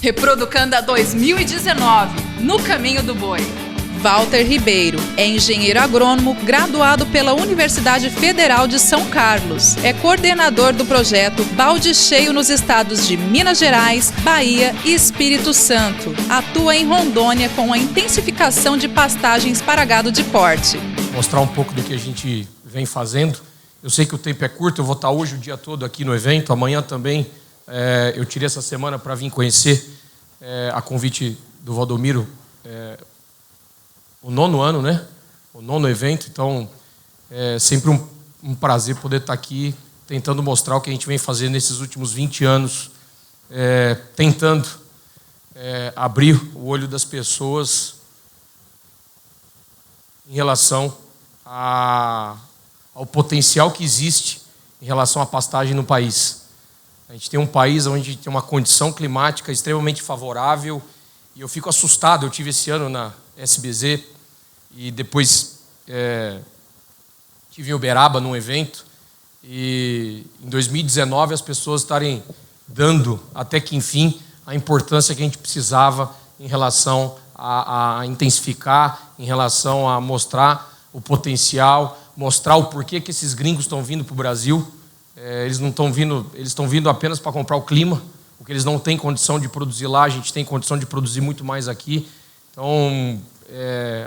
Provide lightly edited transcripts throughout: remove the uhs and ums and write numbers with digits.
Reproducanda 2019, no caminho do boi. Walter Ribeiro é engenheiro agrônomo graduado pela Universidade Federal de São Carlos. É coordenador do projeto Balde Cheio nos estados de Minas Gerais, Bahia e Espírito Santo. Atua em Rondônia com a intensificação de pastagens para gado de porte. Mostrar um pouco do que a gente vem fazendo. Eu sei que o tempo é curto, eu vou estar hoje o dia todo aqui no evento, amanhã também eu tirei essa semana para vir conhecer, a convite do Valdomiro, o 9º ano, né? O 9º evento, então é sempre um prazer poder estar aqui tentando mostrar o que a gente vem fazendo nesses últimos 20 anos, tentando abrir o olho das pessoas em relação ao potencial que existe em relação à pastagem no país. A gente tem um país onde tem uma condição climática extremamente favorável e eu fico assustado. Eu tive esse ano na SBZ e depois tive em Uberaba num evento e em 2019 as pessoas estarem dando, até que enfim, a importância que a gente precisava em relação a intensificar, em relação a mostrar o potencial, mostrar o porquê que esses gringos estão vindo para o Brasil. Eles não estão vindo, eles estão vindo apenas para comprar o clima, porque eles não têm condição de produzir lá, a gente tem condição de produzir muito mais aqui. Então,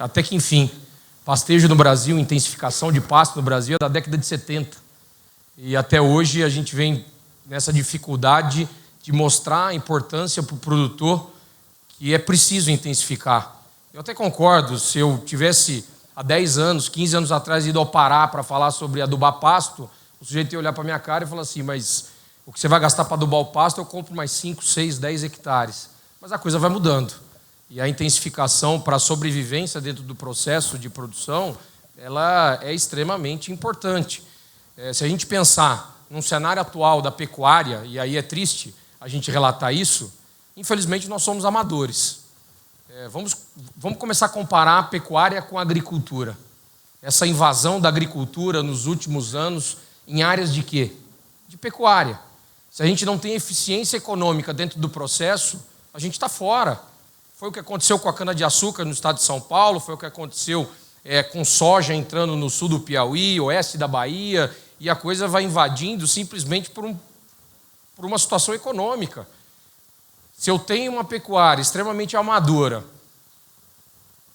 até que enfim, pastejo no Brasil, intensificação de pasto no Brasil é da década de 70. E até hoje a gente vem nessa dificuldade de mostrar a importância para o produtor que é preciso intensificar. Eu até concordo, se eu tivesse há 10 anos, 15 anos atrás ido ao Pará para falar sobre adubar pasto, o sujeito ia olhar para a minha cara e falar assim, mas o que você vai gastar para adubar o pasto, eu compro mais 5, 6, 10 hectares. Mas a coisa vai mudando. E a intensificação para a sobrevivência dentro do processo de produção, ela é extremamente importante. Se a gente pensar num cenário atual da pecuária, e aí é triste a gente relatar isso, infelizmente nós somos amadores. Vamos começar a comparar a pecuária com a agricultura. Essa invasão da agricultura nos últimos anos em áreas de quê? De pecuária. Se a gente não tem eficiência econômica dentro do processo, a gente está fora. Foi o que aconteceu com a cana-de-açúcar no estado de São Paulo, foi o que aconteceu com soja entrando no sul do Piauí, oeste da Bahia, e a coisa vai invadindo simplesmente por uma situação econômica. Se eu tenho uma pecuária extremamente amadora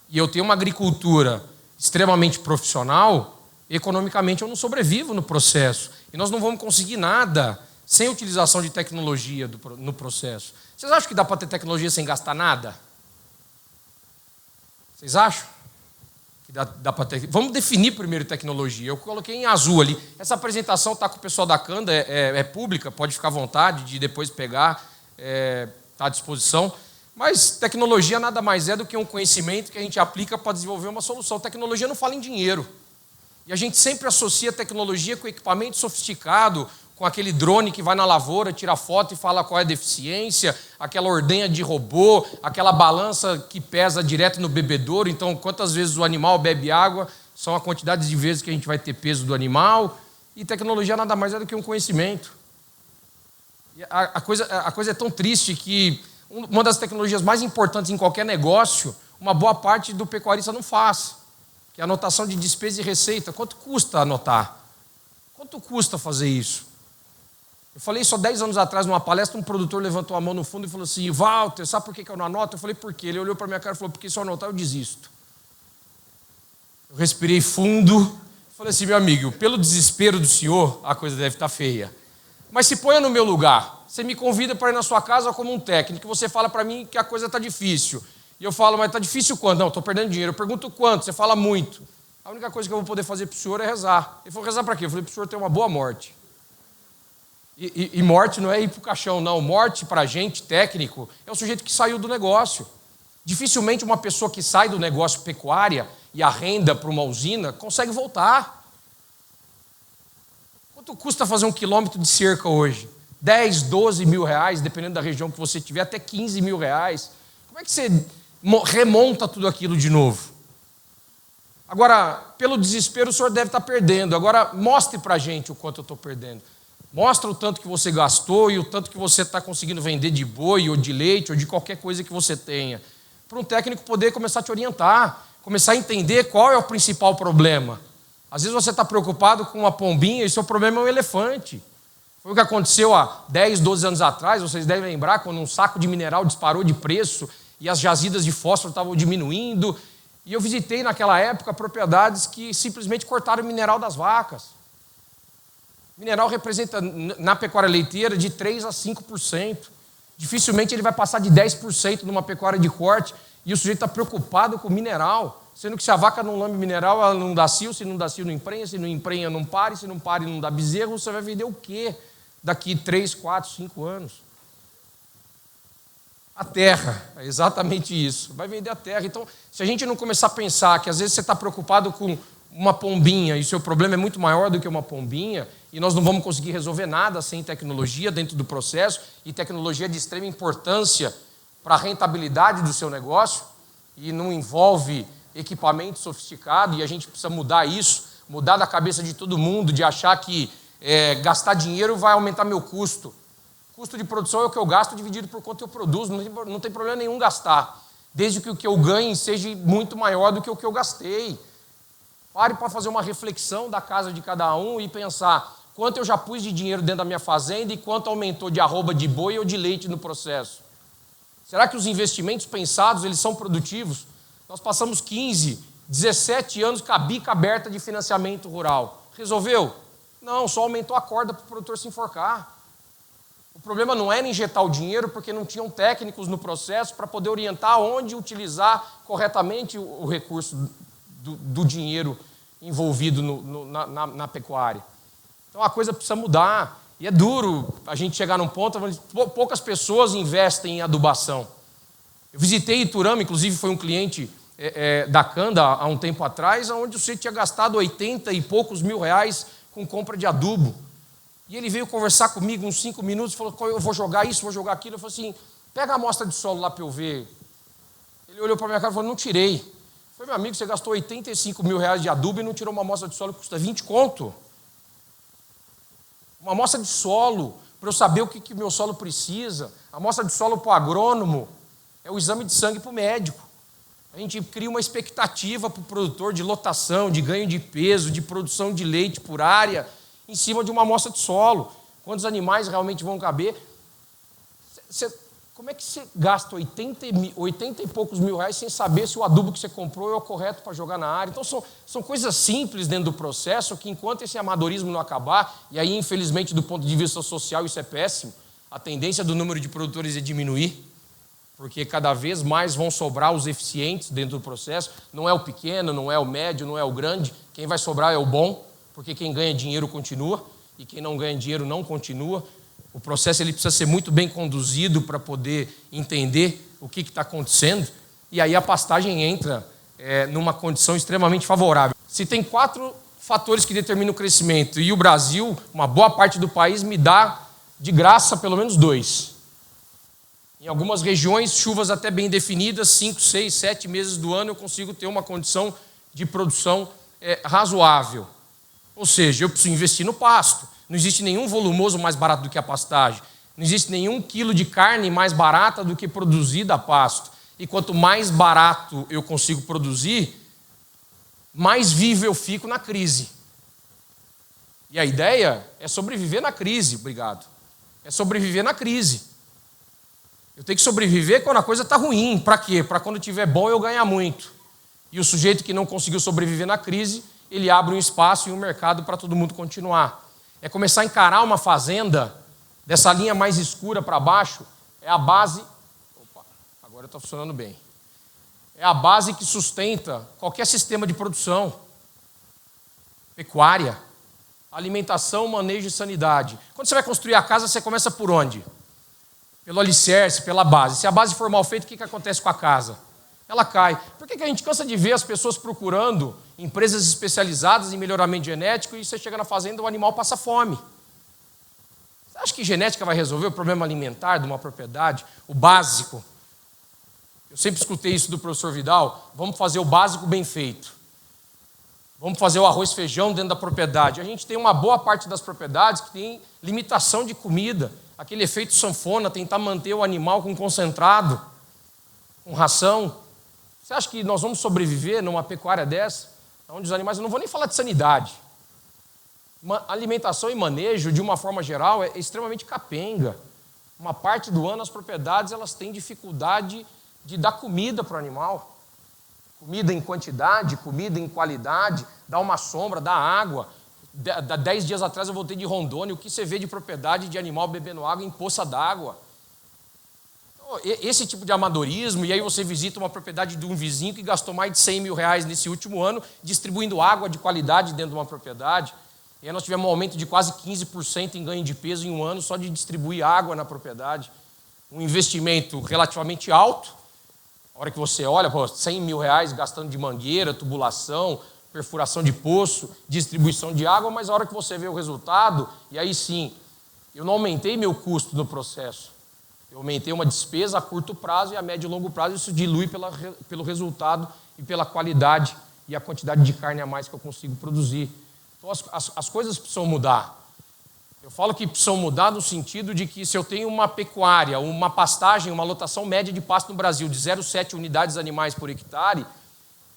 e eu tenho uma agricultura extremamente profissional, economicamente eu não sobrevivo no processo. E nós não vamos conseguir nada sem utilização de tecnologia no processo. Vocês acham que dá para ter tecnologia sem gastar nada? Vocês acham que dá para ter? Vamos definir primeiro tecnologia. Eu coloquei em azul ali. Essa apresentação está com o pessoal da Canda, é pública, pode ficar à vontade de depois pegar, está à disposição. Mas tecnologia nada mais é do que um conhecimento que a gente aplica para desenvolver uma solução. Tecnologia não fala em dinheiro. E a gente sempre associa tecnologia com equipamento sofisticado, com aquele drone que vai na lavoura, tira foto e fala qual é a deficiência, aquela ordenha de robô, aquela balança que pesa direto no bebedouro, então quantas vezes o animal bebe água, são a quantidade de vezes que a gente vai ter peso do animal, e tecnologia nada mais é do que um conhecimento. E a coisa é tão triste que uma das tecnologias mais importantes em qualquer negócio, uma boa parte do pecuarista não faz, que é a anotação de despesa e receita. Quanto custa anotar? Quanto custa fazer isso? Eu falei isso há 10 anos atrás, numa palestra, um produtor levantou a mão no fundo e falou assim, Walter, sabe por que eu não anoto? Eu falei, por quê? Ele olhou para a minha cara e falou, porque se eu anotar eu desisto. Eu respirei fundo, falei assim, meu amigo, pelo desespero do senhor, a coisa deve estar feia. Mas se ponha no meu lugar, você me convida para ir na sua casa como um técnico, você fala para mim que a coisa está difícil. E eu falo, mas está difícil quanto? Não, estou perdendo dinheiro. Eu pergunto quanto, você fala muito. A única coisa que eu vou poder fazer para o senhor é rezar. Ele falou, rezar para quê? Eu falei, para o senhor ter uma boa morte. E morte não é ir para o caixão, não. Morte, para a gente, técnico, é o sujeito que saiu do negócio. Dificilmente uma pessoa que sai do negócio pecuária e arrenda para uma usina consegue voltar. Quanto custa fazer 1 quilômetro de cerca hoje? 10, 12 mil reais, dependendo da região que você tiver, até 15 mil reais. Como é que você remonta tudo aquilo de novo? Agora, pelo desespero, o senhor deve estar perdendo. Agora, mostre para a gente o quanto eu estou perdendo. Mostra o tanto que você gastou e o tanto que você está conseguindo vender de boi ou de leite ou de qualquer coisa que você tenha. Para um técnico poder começar a te orientar, começar a entender qual é o principal problema. Às vezes você está preocupado com uma pombinha e seu problema é um elefante. Foi o que aconteceu há 10, 12 anos atrás, vocês devem lembrar, quando um saco de mineral disparou de preço e as jazidas de fósforo estavam diminuindo. E eu visitei naquela época propriedades que simplesmente cortaram o mineral das vacas. O mineral representa, na pecuária leiteira, de 3% a 5%. Dificilmente ele vai passar de 10% numa pecuária de corte, e o sujeito está preocupado com o mineral, sendo que se a vaca não lambe mineral, ela não dá cio, se não dá cio não emprenha, se não emprenha não pare, se não pare não dá bezerro, você vai vender o quê daqui 3, 4, 5 anos? A terra, é exatamente isso, vai vender a terra. Então, se a gente não começar a pensar que às vezes você está preocupado com uma pombinha e seu problema é muito maior do que uma pombinha, e nós não vamos conseguir resolver nada sem tecnologia dentro do processo, e tecnologia é de extrema importância para a rentabilidade do seu negócio, e não envolve equipamento sofisticado, e a gente precisa mudar isso, mudar da cabeça de todo mundo, de achar que gastar dinheiro vai aumentar meu custo. Custo de produção é o que eu gasto dividido por quanto eu produzo, não tem problema nenhum gastar, desde que o que eu ganhe seja muito maior do que o que eu gastei. Pare para fazer uma reflexão da casa de cada um e pensar quanto eu já pus de dinheiro dentro da minha fazenda e quanto aumentou de arroba de boi ou de leite no processo. Será que os investimentos pensados eles são produtivos? Nós passamos 15, 17 anos com a bica aberta de financiamento rural. Resolveu? Não, só aumentou a corda para o produtor se enforcar. O problema não era injetar o dinheiro porque não tinham técnicos no processo para poder orientar onde utilizar corretamente o recurso do dinheiro envolvido na pecuária. Então a coisa precisa mudar. E é duro a gente chegar num ponto onde poucas pessoas investem em adubação. Eu visitei Iturama, inclusive foi um cliente da Canda há um tempo atrás, onde você tinha gastado 80 e poucos mil reais com compra de adubo. E ele veio conversar comigo uns 5 minutos, falou, eu vou jogar isso, vou jogar aquilo. Eu falei assim, pega a amostra de solo lá para eu ver. Ele olhou para a minha cara e falou, não tirei. Eu falei, meu amigo, você gastou 85 mil reais de adubo e não tirou uma amostra de solo que custa 20 conto. Uma amostra de solo, para eu saber o que meu solo precisa. A amostra de solo para o agrônomo é o exame de sangue para o médico. A gente cria uma expectativa para o produtor de lotação, de ganho de peso, de produção de leite por área, em cima de uma amostra de solo. Quantos animais realmente vão caber? Como é que você gasta 80 e poucos mil reais sem saber se o adubo que você comprou é o correto para jogar na área? Então, são coisas simples dentro do processo que, enquanto esse amadorismo não acabar, e aí, infelizmente, do ponto de vista social, isso é péssimo, a tendência do número de produtores é diminuir, porque cada vez mais vão sobrar os eficientes dentro do processo. Não é o pequeno, não é o médio, não é o grande. Quem vai sobrar é o bom, porque quem ganha dinheiro continua, e quem não ganha dinheiro não continua. O processo ele precisa ser muito bem conduzido para poder entender o que está acontecendo, e aí a pastagem entra numa condição extremamente favorável. Se tem 4 fatores que determinam o crescimento, e o Brasil, uma boa parte do país, me dá de graça pelo menos 2. Em algumas regiões, chuvas até bem definidas, 5, 6, 7 meses do ano, eu consigo ter uma condição de produção razoável. Ou seja, eu preciso investir no pasto. Não existe nenhum volumoso mais barato do que a pastagem. Não existe nenhum quilo de carne mais barata do que produzida a pasto. E quanto mais barato eu consigo produzir, mais vivo eu fico na crise. E a ideia é sobreviver na crise, obrigado. É sobreviver na crise. Eu tenho que sobreviver quando a coisa está ruim. Para quê? Para quando estiver bom eu ganhar muito. E o sujeito que não conseguiu sobreviver na crise, ele abre um espaço e um mercado para todo mundo continuar. É começar a encarar uma fazenda, dessa linha mais escura para baixo, é a base... Opa, agora está funcionando bem. É a base que sustenta qualquer sistema de produção. Pecuária, alimentação, manejo e sanidade. Quando você vai construir a casa, você começa por onde? Pelo alicerce, pela base. Se a base for mal feita, o que acontece com a casa? Ela cai. Por que a gente cansa de ver as pessoas procurando empresas especializadas em melhoramento genético e você chega na fazenda e o animal passa fome? Você acha que genética vai resolver o problema alimentar de uma propriedade? O básico. Eu sempre escutei isso do professor Vidal. Vamos fazer o básico bem feito. Vamos fazer o arroz e feijão dentro da propriedade. A gente tem uma boa parte das propriedades que tem limitação de comida, aquele efeito sanfona, tentar manter o animal com concentrado, com ração. Você acha que nós vamos sobreviver numa pecuária dessa? Onde os animais, eu não vou nem falar de sanidade. Alimentação e manejo, de uma forma geral, é extremamente capenga. Uma parte do ano as propriedades elas têm dificuldade de dar comida para o animal. Comida em quantidade, comida em qualidade, dá uma sombra, dá água. 10 dias atrás eu voltei de Rondônia, o que você vê de propriedade de animal bebendo água em poça d'água. Então, esse tipo de amadorismo, e aí você visita uma propriedade de um vizinho que gastou mais de 100 mil reais nesse último ano distribuindo água de qualidade dentro de uma propriedade. E aí nós tivemos um aumento de quase 15% em ganho de peso em um ano só de distribuir água na propriedade. Um investimento relativamente alto. A hora que você olha, 100 mil reais gastando de mangueira, tubulação, perfuração de poço, distribuição de água, mas a hora que você vê o resultado, e aí sim, eu não aumentei meu custo no processo. Eu aumentei uma despesa a curto prazo e a médio e longo prazo isso dilui pelo resultado e pela qualidade e a quantidade de carne a mais que eu consigo produzir. Então as coisas precisam mudar. Eu falo que precisam mudar no sentido de que se eu tenho uma pecuária, uma pastagem, uma lotação média de pasto no Brasil de 0,7 unidades animais por hectare,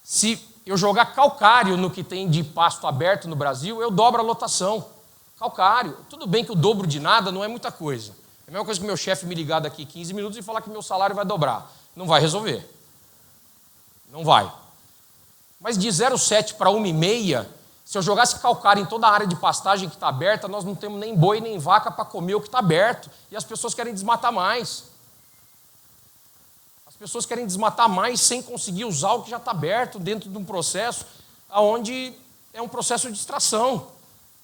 se eu jogar calcário no que tem de pasto aberto no Brasil, eu dobro a lotação. Calcário. Tudo bem que o dobro de nada não é muita coisa. É a mesma coisa que meu chefe me ligar daqui 15 minutos e falar que meu salário vai dobrar. Não vai resolver. Não vai. Mas de 0,7 para 1,5, se eu jogasse calcário em toda a área de pastagem que está aberta, nós não temos nem boi nem vaca para comer o que está aberto. E as pessoas querem desmatar mais. As pessoas querem desmatar mais sem conseguir usar o que já está aberto dentro de um processo onde é um processo de extração.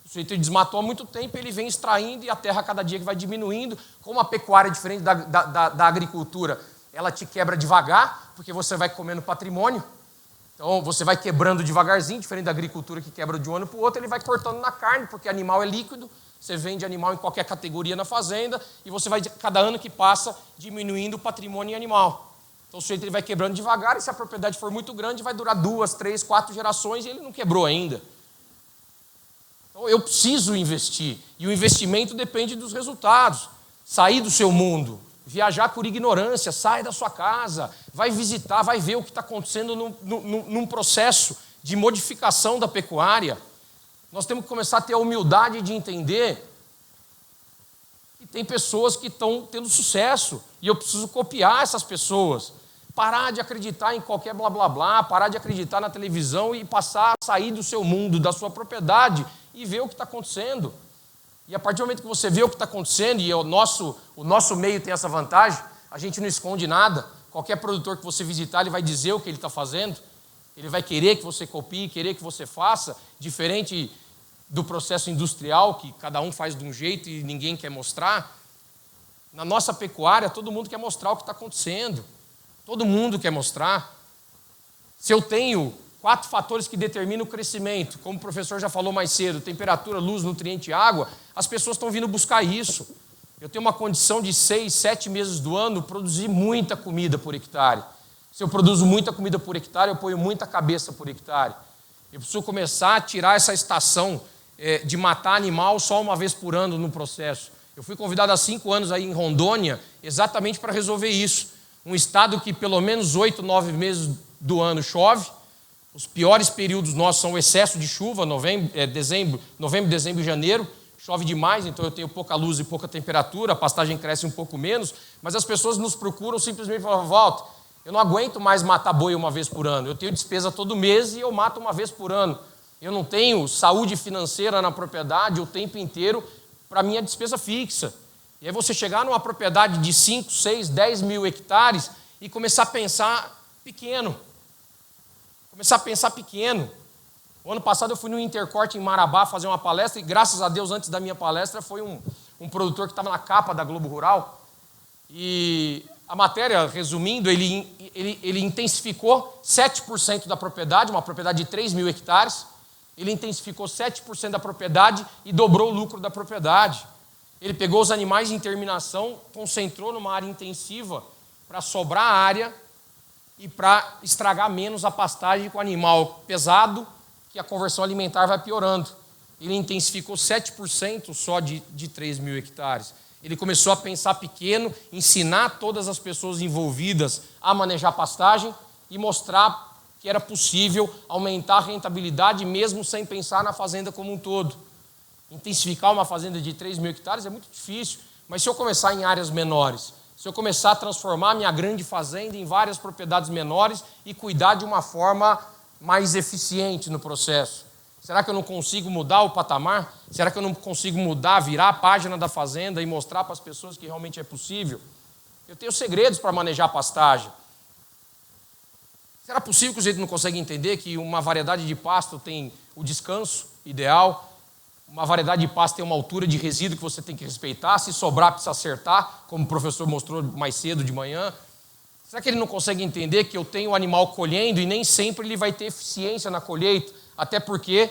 O sujeito desmatou há muito tempo, ele vem extraindo e a terra cada dia que vai diminuindo. Como a pecuária é diferente da agricultura, ela te quebra devagar, porque você vai comendo patrimônio. Então, você vai quebrando devagarzinho, diferente da agricultura que quebra de um ano para o outro, ele vai cortando na carne, porque animal é líquido, você vende animal em qualquer categoria na fazenda, e você vai, cada ano que passa, diminuindo o patrimônio animal. Então, o sujeito ele vai quebrando devagar, e se a propriedade for muito grande, vai durar 2, 3, 4 gerações, e ele não quebrou ainda. Então, eu preciso investir, e o investimento depende dos resultados. Sair do seu mundo. Viajar por ignorância, sai da sua casa, vai visitar, vai ver o que está acontecendo num processo de modificação da pecuária. Nós temos que começar a ter a humildade de entender que tem pessoas que estão tendo sucesso e eu preciso copiar essas pessoas. Parar de acreditar em qualquer blá blá blá, parar de acreditar na televisão e passar a sair do seu mundo, da sua propriedade e ver o que está acontecendo. E a partir do momento que você vê o que está acontecendo, e o nosso meio tem essa vantagem, a gente não esconde nada. Qualquer produtor que você visitar, ele vai dizer o que ele está fazendo. Ele vai querer que você copie, querer que você faça, diferente do processo industrial, que cada um faz de um jeito e ninguém quer mostrar. Na nossa pecuária, todo mundo quer mostrar o que está acontecendo. Todo mundo quer mostrar. Se eu tenho 4 fatores que determinam o crescimento, como o professor já falou mais cedo, temperatura, luz, nutriente e água, as pessoas estão vindo buscar isso. Eu tenho uma condição de 6, 7 meses do ano produzir muita comida por hectare. Se eu produzo muita comida por hectare, eu ponho muita cabeça por hectare. Eu preciso começar a tirar essa estação de matar animal só uma vez por ano no processo. Eu fui convidado há 5 anos aí em Rondônia exatamente para resolver isso. Um estado que pelo menos 8, 9 meses do ano chove. Os piores períodos nossos são o excesso de chuva, novembro, dezembro e janeiro. Chove demais, então eu tenho pouca luz e pouca temperatura, a pastagem cresce um pouco menos, mas as pessoas nos procuram simplesmente para falar, Walter, eu não aguento mais matar boi uma vez por ano. Eu tenho despesa todo mês e eu mato uma vez por ano. Eu não tenho saúde financeira na propriedade o tempo inteiro para minha despesa fixa. E aí você chegar numa propriedade de 5, 6, 10 mil hectares e começar a pensar pequeno. Começar a pensar pequeno. O ano passado eu fui no Intercorte em Marabá fazer uma palestra e graças a Deus antes da minha palestra foi um produtor que estava na capa da Globo Rural. E a matéria, resumindo, ele intensificou 7% da propriedade, uma propriedade de 3 mil hectares. Ele intensificou 7% da propriedade e dobrou o lucro da propriedade. Ele pegou os animais em terminação, concentrou numa área intensiva para sobrar a área e para estragar menos a pastagem com animal pesado, que a conversão alimentar vai piorando. Ele intensificou 7% só de 3 mil hectares. Ele começou a pensar pequeno, ensinar todas as pessoas envolvidas a manejar pastagem e mostrar que era possível aumentar a rentabilidade mesmo sem pensar na fazenda como um todo. Intensificar uma fazenda de 3 mil hectares é muito difícil, mas se eu começar em áreas menores, se eu começar a transformar minha grande fazenda em várias propriedades menores e cuidar de uma forma mais eficiente no processo, será que eu não consigo mudar o patamar? Será que eu não consigo mudar, virar a página da fazenda e mostrar para as pessoas que realmente é possível? Eu tenho segredos para manejar a pastagem. Será possível que o sujeito não consegue entender que uma variedade de pasto tem o descanso ideal? Uma variedade de pasto tem uma altura de resíduo que você tem que respeitar. Se sobrar, precisa acertar, como o professor mostrou mais cedo de manhã. Será que ele não consegue entender que eu tenho o animal colhendo e nem sempre ele vai ter eficiência na colheita? Até porque,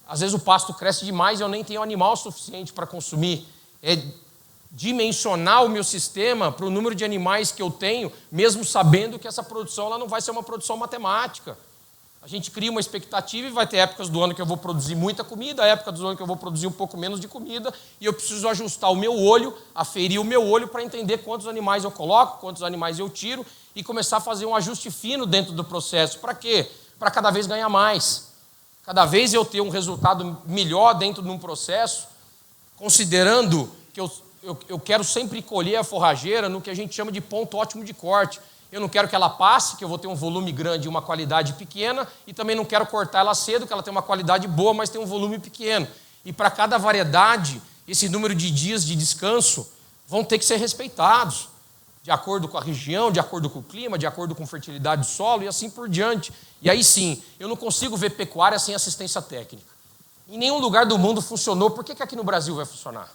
às vezes, o pasto cresce demais e eu nem tenho animal suficiente para consumir. É dimensionar o meu sistema para o número de animais que eu tenho, mesmo sabendo que essa produção ela não vai ser uma produção matemática. A gente cria uma expectativa e vai ter épocas do ano que eu vou produzir muita comida, época do ano que eu vou produzir um pouco menos de comida, e eu preciso ajustar o meu olho, aferir o meu olho para entender quantos animais eu coloco, quantos animais eu tiro, e começar a fazer um ajuste fino dentro do processo. Para quê? Para cada vez ganhar mais. Cada vez eu ter um resultado melhor dentro de um processo, considerando que eu quero sempre colher a forrageira no que a gente chama de ponto ótimo de corte. Eu não quero que ela passe, que eu vou ter um volume grande e uma qualidade pequena, e também não quero cortar ela cedo, que ela tem uma qualidade boa, mas tem um volume pequeno. E para cada variedade, esse número de dias de descanso vão ter que ser respeitados, de acordo com a região, de acordo com o clima, de acordo com a fertilidade do solo e assim por diante. E aí sim, eu não consigo ver pecuária sem assistência técnica. Em nenhum lugar do mundo funcionou, por que aqui no Brasil vai funcionar?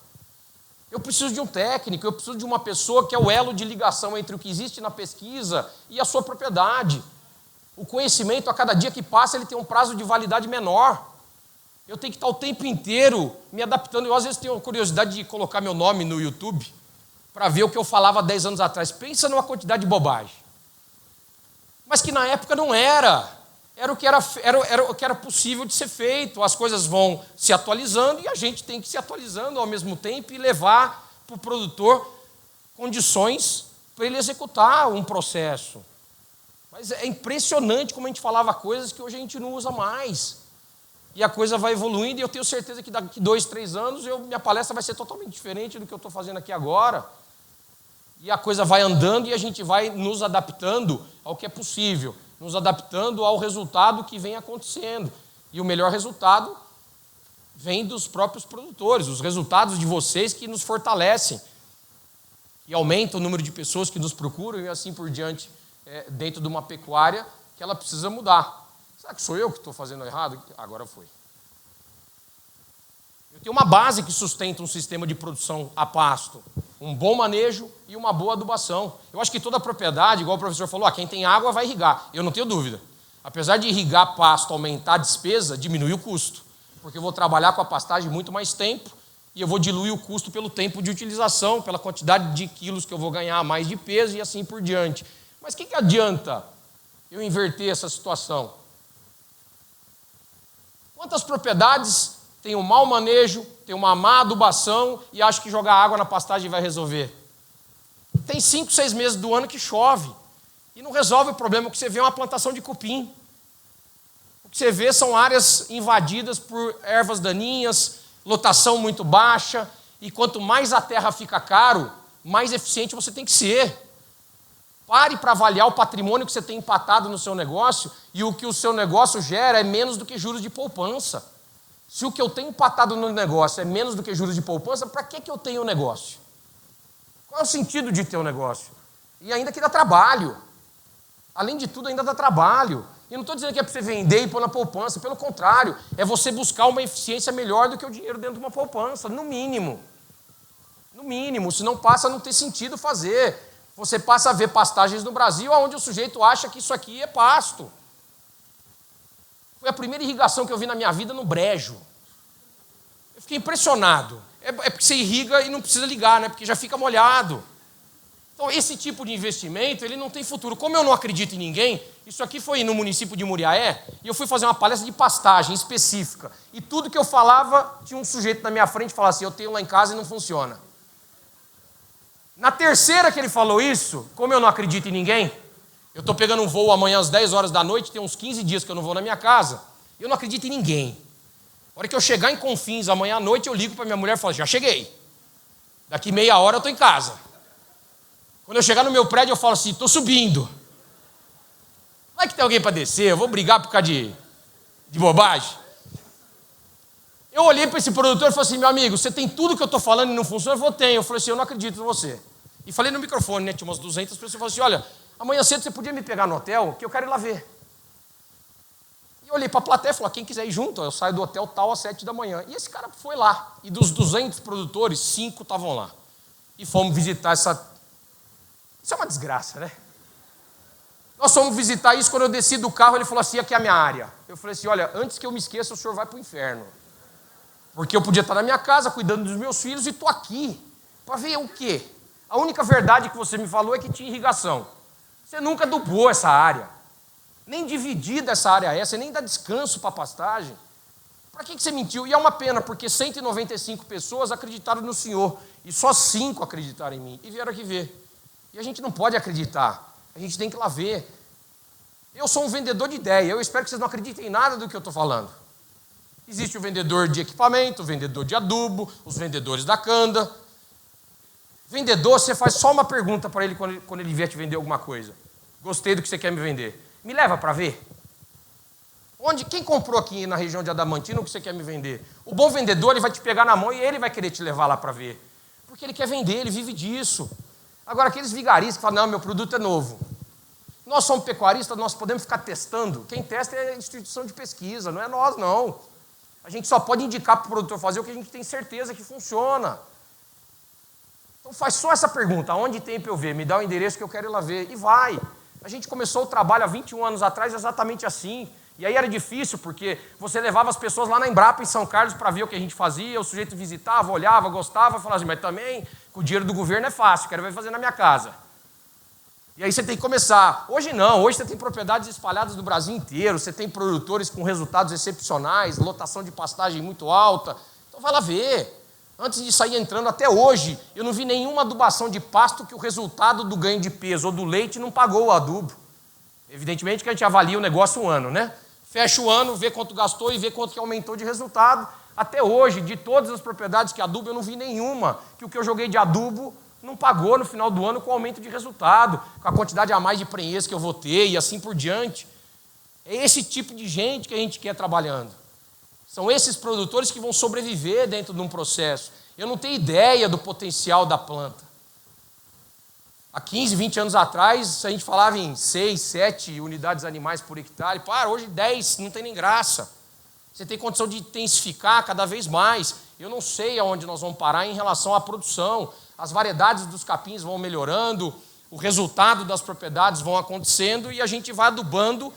Eu preciso de um técnico, eu preciso de uma pessoa que é o elo de ligação entre o que existe na pesquisa e a sua propriedade. O conhecimento, a cada dia que passa, ele tem um prazo de validade menor. Eu tenho que estar o tempo inteiro me adaptando. Eu, às vezes, tenho curiosidade de colocar meu nome no YouTube para ver o que eu falava 10 anos atrás. Pensa numa quantidade de bobagem. Mas que na época não era. Era o que era possível de ser feito. As coisas vão se atualizando e a gente tem que se atualizando ao mesmo tempo e levar para o produtor condições para ele executar um processo. Mas é impressionante como a gente falava coisas que hoje a gente não usa mais. E a coisa vai evoluindo e eu tenho certeza que daqui 2, 3 anos minha palestra vai ser totalmente diferente do que eu estou fazendo aqui agora. E a coisa vai andando e a gente vai nos adaptando ao que é possível, nos adaptando ao resultado que vem acontecendo. E o melhor resultado vem dos próprios produtores, os resultados de vocês que nos fortalecem, que aumentam o número de pessoas que nos procuram e assim por diante, dentro de uma pecuária que ela precisa mudar. Será que sou eu que estou fazendo errado? Agora foi. Eu tenho uma base que sustenta um sistema de produção a pasto, um bom manejo e uma boa adubação. Eu acho que toda propriedade, igual o professor falou, quem tem água vai irrigar. Eu não tenho dúvida. Apesar de irrigar pasto, aumentar a despesa, diminui o custo. Porque eu vou trabalhar com a pastagem muito mais tempo e eu vou diluir o custo pelo tempo de utilização, pela quantidade de quilos que eu vou ganhar mais de peso e assim por diante. Mas o que adianta eu inverter essa situação? Quantas propriedades têm um mau manejo, tem uma má adubação e acham que jogar água na pastagem vai resolver? Tem 5, 6 meses do ano que chove e não resolve o problema. O que você vê é uma plantação de cupim. O que você vê são áreas invadidas por ervas daninhas, lotação muito baixa, e quanto mais a terra fica caro, mais eficiente você tem que ser. Pare para avaliar o patrimônio que você tem empatado no seu negócio e o que o seu negócio gera é menos do que juros de poupança. Se o que eu tenho empatado no negócio é menos do que juros de poupança, para que eu tenho um negócio? Qual é o sentido de ter um negócio? E ainda que dá trabalho. Além de tudo, ainda dá trabalho. E não estou dizendo que é para você vender e pôr na poupança. Pelo contrário, é você buscar uma eficiência melhor do que o dinheiro dentro de uma poupança, no mínimo. No mínimo, se não passa a não ter sentido fazer. Você passa a ver pastagens no Brasil onde o sujeito acha que isso aqui é pasto. Foi a primeira irrigação que eu vi na minha vida no brejo. Eu fiquei impressionado. É porque você irriga e não precisa ligar, né? Porque já fica molhado. Então Então, esse tipo de investimento, ele não tem futuro. Como eu não acredito em ninguém, isso aqui foi no município de Muriaé, e eu fui fazer uma palestra de pastagem específica. E tudo que eu falava, tinha um sujeito na minha frente que falava assim, eu tenho lá em casa e não funciona. Na terceira que ele falou isso, como eu não acredito em ninguém, eu estou pegando um voo amanhã às 10 horas da noite, tem uns 15 dias que eu não vou na minha casa, eu não acredito em ninguém. A hora que eu chegar em Confins amanhã à noite, eu ligo para minha mulher e falo, já cheguei. Daqui meia hora eu estou em casa. Quando eu chegar no meu prédio, eu falo assim, estou subindo. Vai que tem alguém para descer, eu vou brigar por causa de bobagem. Eu olhei para esse produtor e falei assim, meu amigo, você tem tudo que eu estou falando e não funciona? Ele falou, tenho. Eu falei assim, eu não acredito em você. E falei no microfone, né? Tinha umas 200 pessoas. Eu falei assim, olha, amanhã cedo você podia me pegar no hotel, que eu quero ir lá ver. E eu olhei para a plateia e falei, quem quiser ir junto, eu saio do hotel tal às 7 da manhã. E esse cara foi lá. E dos 200 produtores, 5 estavam lá. E fomos visitar essa... Isso é uma desgraça, né? Nós fomos visitar isso, quando eu desci do carro, ele falou assim, aqui é a minha área. Eu falei assim, olha, antes que eu me esqueça, o senhor vai para o inferno. Porque eu podia estar na minha casa, cuidando dos meus filhos, e estou aqui. Para ver o quê? A única verdade que você me falou é que tinha irrigação. Você nunca adubou essa área. Nem dividida essa área é, você nem dá descanso para a pastagem. Para que você mentiu? E é uma pena, porque 195 pessoas acreditaram no senhor. E só 5 acreditaram em mim. E vieram aqui ver. E a gente não pode acreditar. A gente tem que ir lá ver. Eu sou um vendedor de ideia. Eu espero que vocês não acreditem em nada do que eu estou falando. Existe o vendedor de equipamento, o vendedor de adubo, os vendedores da canda. Vendedor, você faz só uma pergunta para ele quando ele vier te vender alguma coisa. Gostei do que você quer me vender. Me leva para ver. Quem comprou aqui na região de Adamantina o que você quer me vender? O bom vendedor, ele vai te pegar na mão e ele vai querer te levar lá para ver. Porque ele quer vender, ele vive disso. Agora, aqueles vigaristas que falam, não, meu produto é novo. Nós somos pecuaristas, nós podemos ficar testando. Quem testa é a instituição de pesquisa, não é nós, não. A gente só pode indicar para o produtor fazer o que a gente tem certeza que funciona. Então faz só essa pergunta, aonde tem para eu ver? Me dá o endereço que eu quero ir lá ver. E vai. A gente começou o trabalho há 21 anos atrás exatamente assim. E aí era difícil, porque você levava as pessoas lá na Embrapa, em São Carlos, para ver o que a gente fazia, o sujeito visitava, olhava, gostava, falava assim, mas também, com o dinheiro do governo é fácil, quero ver fazer na minha casa. E aí você tem que começar. Hoje não, hoje você tem propriedades espalhadas no Brasil inteiro, você tem produtores com resultados excepcionais, lotação de pastagem muito alta. Então vai lá ver. Antes de sair entrando, até hoje, eu não vi nenhuma adubação de pasto que o resultado do ganho de peso ou do leite não pagou o adubo. Evidentemente que a gente avalia o negócio um ano, né? Fecha o ano, vê quanto gastou e vê quanto que aumentou de resultado. Até hoje, de todas as propriedades que adubo, eu não vi nenhuma que o que eu joguei de adubo não pagou no final do ano com aumento de resultado, com a quantidade a mais de prenhez que eu vou ter e assim por diante. É esse tipo de gente que a gente quer trabalhando. São esses produtores que vão sobreviver dentro de um processo. Eu não tenho ideia do potencial da planta. Há 15, 20 anos atrás, a gente falava em 6, 7 unidades animais por hectare. Hoje 10, não tem nem graça. Você tem condição de intensificar cada vez mais. Eu não sei aonde nós vamos parar em relação à produção. As variedades dos capins vão melhorando, o resultado das propriedades vão acontecendo e a gente vai adubando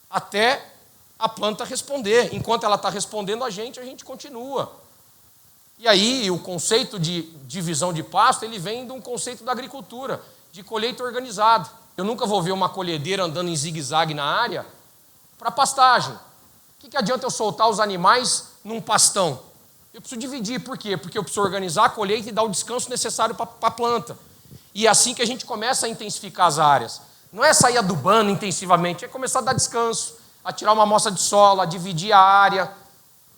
até a planta responder. Enquanto ela está respondendo a gente continua. E aí o conceito de divisão de pasto, ele vem de um conceito da agricultura, de colheita organizada. Eu nunca vou ver uma colhedeira andando em zigue-zague na área para pastagem. O que adianta eu soltar os animais num pastão? Eu preciso dividir, por quê? Porque eu preciso organizar a colheita e dar o descanso necessário para a planta. E é assim que a gente começa a intensificar as áreas. Não é sair adubando intensivamente, é começar a dar descanso, a tirar uma amostra de solo, a dividir a área,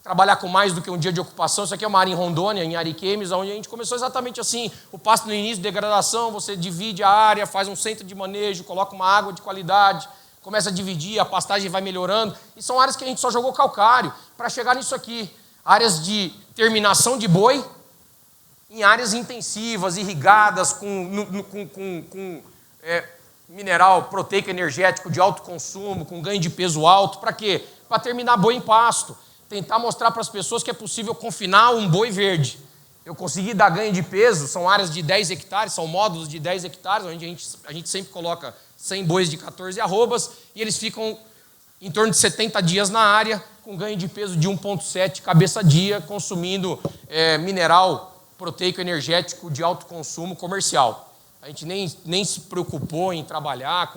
trabalhar com mais do que um dia de ocupação. Isso aqui é uma área em Rondônia, em Ariquemes, onde a gente começou exatamente assim. O pasto no início, degradação, você divide a área, faz um centro de manejo, coloca uma água de qualidade, começa a dividir, a pastagem vai melhorando. E são áreas que a gente só jogou calcário para chegar nisso aqui. Áreas de terminação de boi em áreas intensivas, irrigadas, com mineral proteico energético de alto consumo, com ganho de peso alto. Para quê? Para terminar boi em pasto. Tentar mostrar para as pessoas que é possível confinar um boi verde. Eu consegui dar ganho de peso, são áreas de 10 hectares, são módulos de 10 hectares, onde a gente sempre coloca 100 bois de 14 arrobas, e eles ficam em torno de 70 dias na área, com ganho de peso de 1,7 cabeça dia, consumindo mineral proteico energético de alto consumo comercial. a gente nem se preocupou em trabalhar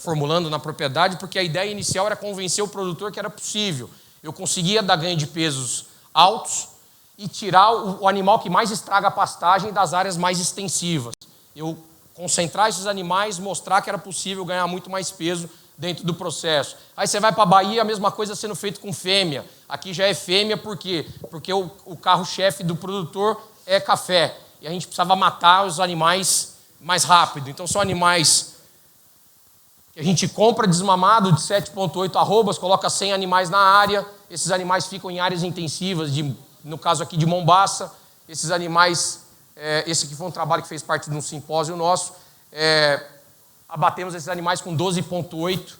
formulando na propriedade, porque a ideia inicial era convencer o produtor que era possível. Eu conseguia dar ganho de pesos altos e tirar o animal que mais estraga a pastagem das áreas mais extensivas. Eu concentrar esses animais, mostrar que era possível ganhar muito mais peso dentro do processo. Aí você vai para a Bahia, a mesma coisa sendo feito com fêmea. Aqui já é fêmea, por quê? Porque o carro-chefe do produtor é café. E a gente precisava matar os animais mais rápido. Então são animais que a gente compra desmamado de 7,8 arrobas, coloca 100 animais na área. Esses animais ficam em áreas intensivas, no caso aqui de Mombaça. Esses animais, esse aqui foi um trabalho que fez parte de um simpósio nosso. Abatemos esses animais com 12,8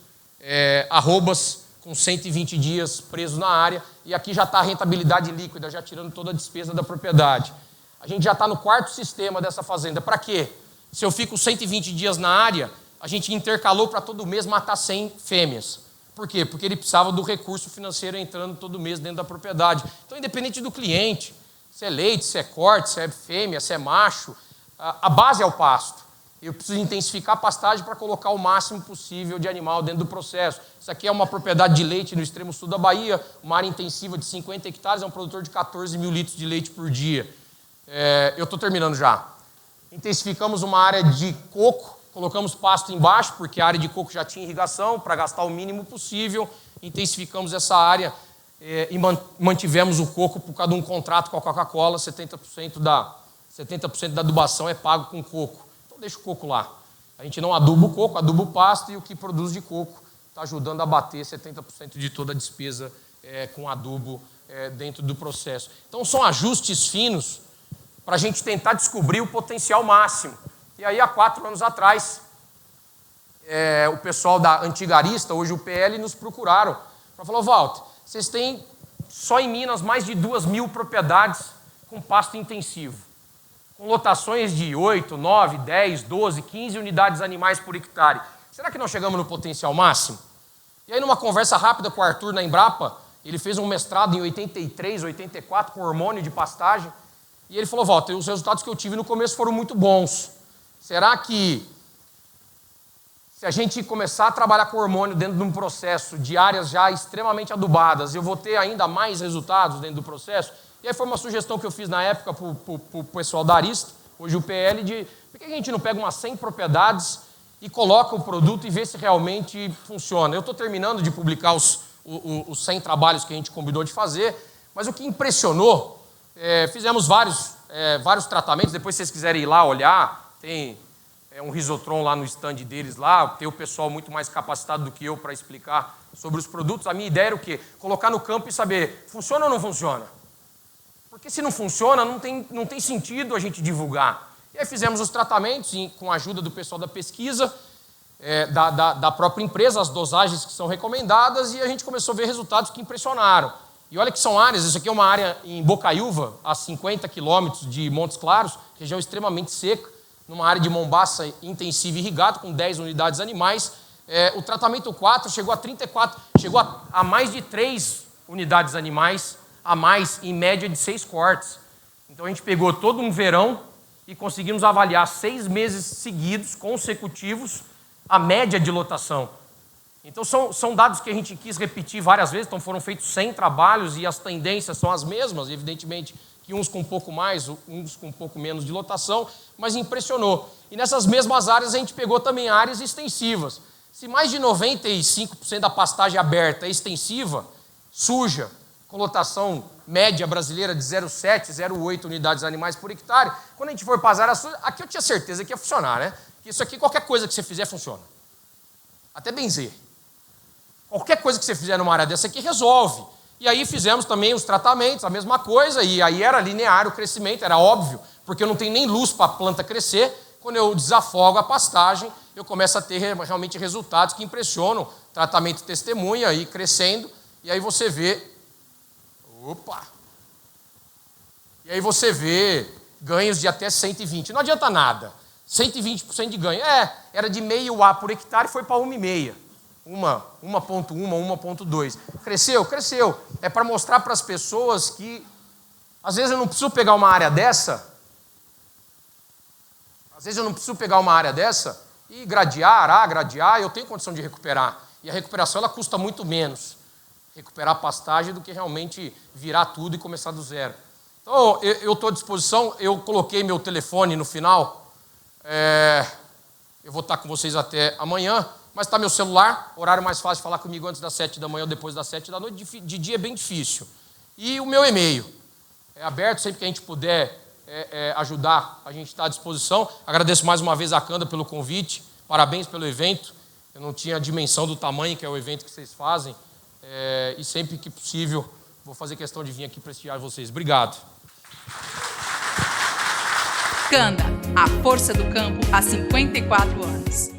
arrobas, com 120 dias presos na área. E aqui já está a rentabilidade líquida, já tirando toda a despesa da propriedade. A gente já está no 4º sistema dessa fazenda. Para quê? Se eu fico 120 dias na área, a gente intercalou para todo mês matar 100 fêmeas. Por quê? Porque ele precisava do recurso financeiro entrando todo mês dentro da propriedade. Então, independente do cliente, se é leite, se é corte, se é fêmea, se é macho, a base é o pasto. Eu preciso intensificar a pastagem para colocar o máximo possível de animal dentro do processo. Isso aqui é uma propriedade de leite no extremo sul da Bahia, uma área intensiva de 50 hectares, é um produtor de 14 mil litros de leite por dia. Eu estou terminando já. Intensificamos uma área de coco, colocamos pasto embaixo, porque a área de coco já tinha irrigação, para gastar o mínimo possível. Intensificamos essa área e mantivemos o coco por causa de um contrato com a Coca-Cola, 70% da adubação é pago com coco. Então deixa o coco lá. A gente não aduba o coco, aduba o pasto, e o que produz de coco está ajudando a bater 70% de toda a despesa com adubo dentro do processo. Então são ajustes finos para a gente tentar descobrir o potencial máximo. E aí, há 4 anos atrás, o pessoal da antiga Arista, hoje o PL, nos procuraram para falar: Walter, vocês têm só em Minas mais de 2.000 propriedades com pasto intensivo, com lotações de 8, 9, 10, 12, 15 unidades animais por hectare. Será que nós chegamos no potencial máximo? E aí, numa conversa rápida com o Arthur na Embrapa, ele fez um mestrado em 83, 84 com hormônio de pastagem, e ele falou: Walter, os resultados que eu tive no começo foram muito bons. Será que, se a gente começar a trabalhar com hormônio dentro de um processo de áreas já extremamente adubadas, eu vou ter ainda mais resultados dentro do processo? E aí foi uma sugestão que eu fiz na época para o pessoal da Arista, hoje o PL, de por que a gente não pega umas 100 propriedades e coloca o produto e vê se realmente funciona? Eu estou terminando de publicar os 100 trabalhos que a gente combinou de fazer, mas o que impressionou, fizemos vários tratamentos. Depois, se vocês quiserem ir lá olhar, tem um Risotron lá no stand deles lá, tem o pessoal muito mais capacitado do que eu para explicar sobre os produtos. A minha ideia era o quê? Colocar no campo e saber, funciona ou não funciona? Porque se não funciona, não tem sentido a gente divulgar. E aí fizemos os tratamentos com a ajuda do pessoal da pesquisa, da própria empresa, as dosagens que são recomendadas, e a gente começou a ver resultados que impressionaram. E olha que são áreas, isso aqui é uma área em Bocaiúva, a 50 quilômetros de Montes Claros, região extremamente seca, numa área de Mombaça intensiva e irrigado, com 10 unidades animais. O tratamento 4 chegou a 34, chegou a mais de 3 unidades animais, a mais, em média, de 6 cortes. Então a gente pegou todo um verão e conseguimos avaliar 6 meses seguidos, consecutivos, a média de lotação. Então são dados que a gente quis repetir várias vezes, então foram feitos 100 trabalhos e as tendências são as mesmas, evidentemente que uns com um pouco mais, uns com um pouco menos de lotação, mas impressionou. E nessas mesmas áreas a gente pegou também áreas extensivas. Se mais de 95% da pastagem aberta é extensiva, suja, com lotação média brasileira de 0,7, 0,8 unidades animais por hectare, quando a gente for para as áreas sujas, aqui eu tinha certeza que ia funcionar, né? Que isso aqui, qualquer coisa que você fizer, funciona. Até benzer. Qualquer coisa que você fizer numa área dessa aqui, resolve. E aí fizemos também os tratamentos, a mesma coisa, e aí era linear o crescimento, era óbvio, porque eu não tenho nem luz para a planta crescer. Quando eu desafogo a pastagem, eu começo a ter realmente resultados que impressionam, tratamento testemunha, aí crescendo, e aí você vê... Opa! E aí você vê ganhos de até 120. Não adianta nada. 120% de ganho. Era de meio A por hectare, foi para 1,5. 1,1, 1,2. Cresceu? Cresceu. É para mostrar para as pessoas que, às vezes, eu não preciso pegar uma área dessa. Às vezes eu não preciso pegar uma área dessa e gradear, gradear, eu tenho condição de recuperar. E a recuperação ela custa muito menos recuperar a pastagem do que realmente virar tudo e começar do zero. Então, eu estou à disposição, eu coloquei meu telefone no final, eu vou estar com vocês até amanhã, mas está meu celular, horário mais fácil de falar comigo antes das 7 da manhã ou depois das 7 da noite, de dia é bem difícil. E o meu e-mail é aberto, sempre que a gente puder ajudar, a gente está à disposição. Agradeço mais uma vez a Canda pelo convite, parabéns pelo evento, eu não tinha a dimensão do tamanho que é o evento que vocês fazem, e sempre que possível vou fazer questão de vir aqui prestigiar vocês. Obrigado. Canda, a força do campo há 54 anos.